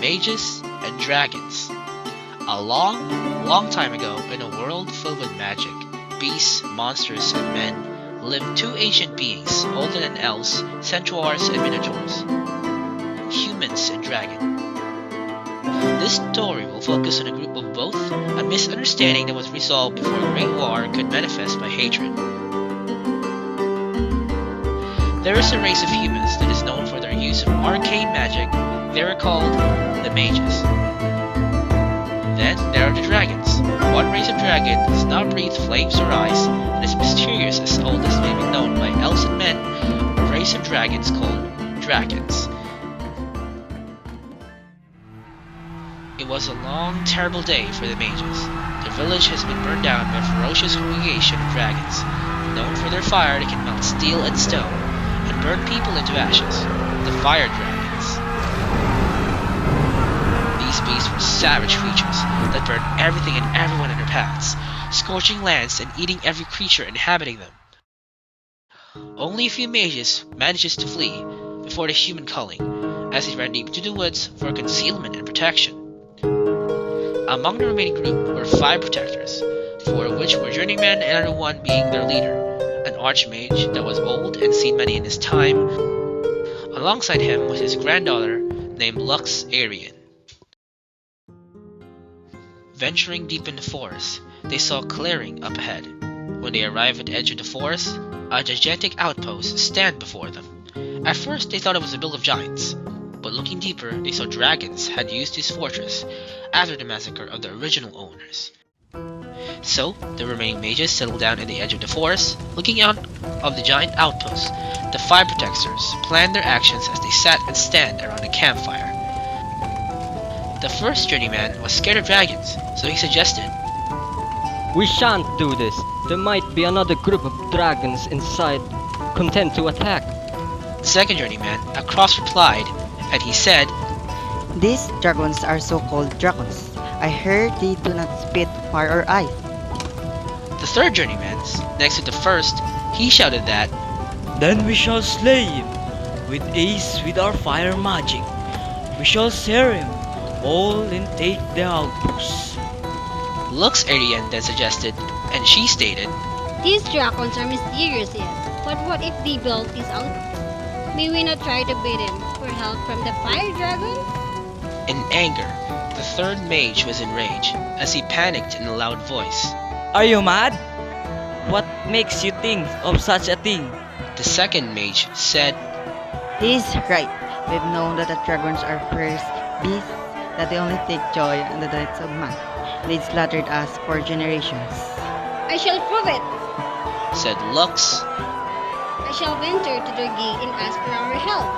Mages and Dragons. A long, long time ago, in a world filled with magic, beasts, monsters, and men, lived two ancient beings, older than elves, centaurs, and minotaurs. Humans and dragons. This story will focus on a group of both, a misunderstanding that was resolved before a great war could manifest by hatred. There is a race of humans that is known for their use of arcane magic. They are called the Mages. Then there are the Dragons. One race of dragon does not breathe flames or ice and is mysterious as old as may be known by elves and men, a race of dragons called Dragons. It was a long, terrible day for the Mages. Their village has been burned down by a ferocious congregation of dragons, known for their fire that can melt steel and stone, and burn people into ashes, the Fire Dragons. These beasts were savage creatures that burned everything and everyone in their paths, scorching lands and eating every creature inhabiting them. Only a few mages manages to flee before the human culling, as they ran deep into the woods for concealment and protection. Among the remaining group were 5 protectors, 4 of which were journeymen and another one being their leader, an archmage that was old and seen many in his time. Alongside him was his granddaughter named Lux Arian. Venturing deep in the forest, they saw a clearing up ahead. When they arrived at the edge of the forest, a gigantic outpost stand before them. At first they thought it was a build of giants, but looking deeper they saw dragons had used this fortress after the massacre of the original owners. So, the remaining mages settled down at the edge of the forest, looking out of the giant outpost. The 5 protectors planned their actions as they sat and stand around a campfire. The first journeyman was scared of dragons, so he suggested, "We shan't do this. There might be another group of dragons inside, content to attack." The second journeyman, Across, replied, and he said, These dragons are so-called dragons. I heard they do not spit fire or ice. The third journeyman, next to the first, he shouted that, "Then we shall slay him, with ace with our fire magic. We shall sear him, all and take the outposts." Lux Arian then suggested, and she stated, These dragons are mysterious, yes, but what if they built this outpost? May we not try to beat him for help from the fire dragon? In anger, the third mage was enraged, as he panicked in a loud voice. Are you mad? What makes you think of such a thing? The second mage said, He's right. We've known that the dragons are fierce beasts, that they only take joy in the deaths of man. They've slaughtered us for generations. I shall prove it. said Lux. I shall venture to their gate and ask for our help,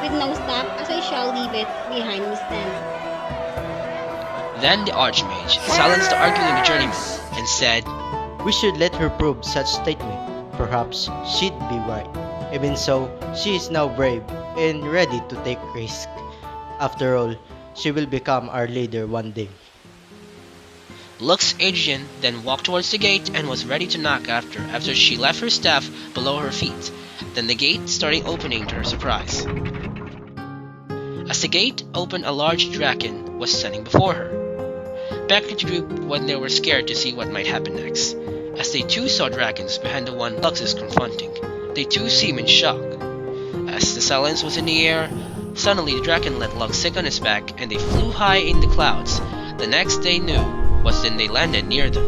with no stop as I shall leave it behind me standing. Then the Archmage silenced the arguing journeyman and said, We should let her prove such statement. Perhaps she'd be right. Even so, she is now brave and ready to take risk. After all, she will become our leader one day. Lux Adrian then walked towards the gate and was ready to knock after she left her staff below her feet. Then the gate started opening to her surprise. As the gate opened, a large dragon was standing before her. Back to the group when they were scared to see what might happen next. As they too saw dragons behind the one Lux is confronting, they too seemed in shock. As the silence was in the air, suddenly the dragon let Lux sit on his back and they flew high in the clouds. The next they knew was when they landed near them.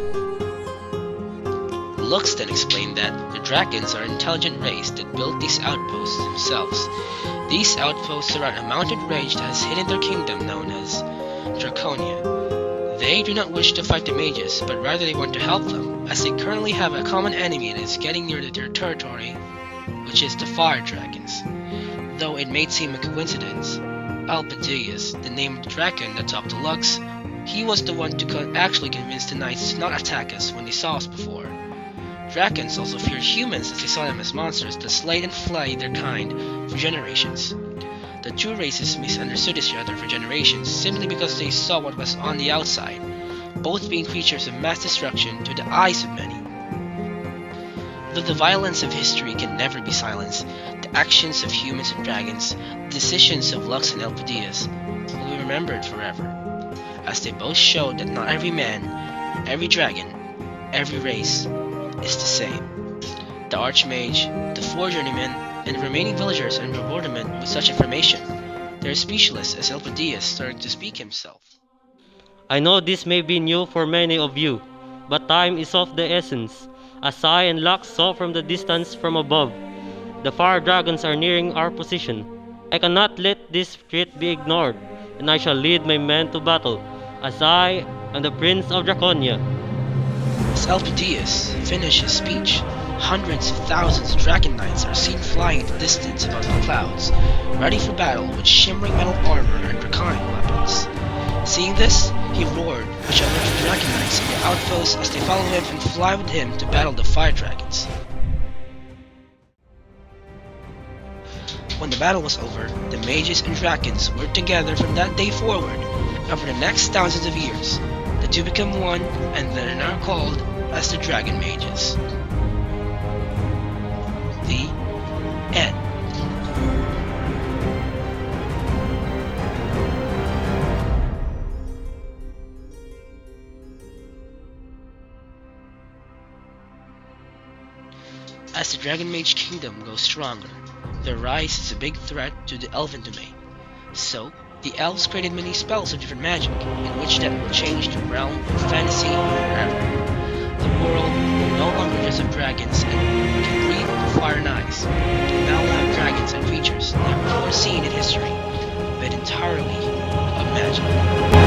Lux then explained that the dragons are an intelligent race that built these outposts themselves. These outposts surround a mountain range that has hidden their kingdom known as Draconia. They do not wish to fight the mages, but rather they want to help them, as they currently have a common enemy that is getting near their territory, which is the Fire Dragons. Though it may seem a coincidence, Alpedius, the named dragon that talked to Lux, he was the one to actually convince the knights to not attack us when they saw us before. Dragons also fear humans as they saw them as monsters that slay and flay their kind for generations. The two races misunderstood each other for generations simply because they saw what was on the outside, both being creatures of mass destruction to the eyes of many. Though the violence of history can never be silenced, the actions of humans and dragons, the decisions of Lux and Elpedius, will be remembered forever, as they both showed that not every man, every dragon, every race is the same. The Archmage, the four journeymen, and the remaining villagers are in bewilderment with such information. They are speechless as Elpidias started to speak himself. I know this may be new for many of you, but time is of the essence. As I and Lux saw from the distance from above, the fire dragons are nearing our position. I cannot let this threat be ignored, and I shall lead my men to battle, as I am the Prince of Draconia. As Elpidias finished his speech, hundreds of thousands of dragon knights are seen flying in the distance above the clouds, ready for battle with shimmering metal armor and draconic weapons. Seeing this, he roared, which alerted the dragon knights in the outposts as they follow him and fly with him to battle the fire dragons. When the battle was over, the mages and dragons worked together from that day forward, and for the next thousands of years, the two become one, and they are now called as the Dragonmages. The end. As the Dragon Mage Kingdom grows stronger, their rise is a big threat to the Elven domain. So, the elves created many spells of different magic, in which that will change the realm of fantasy forever. The world will no longer just have dragons and can breathe with fire and ice. It will now have dragons and creatures never before seen in history, but entirely of magic.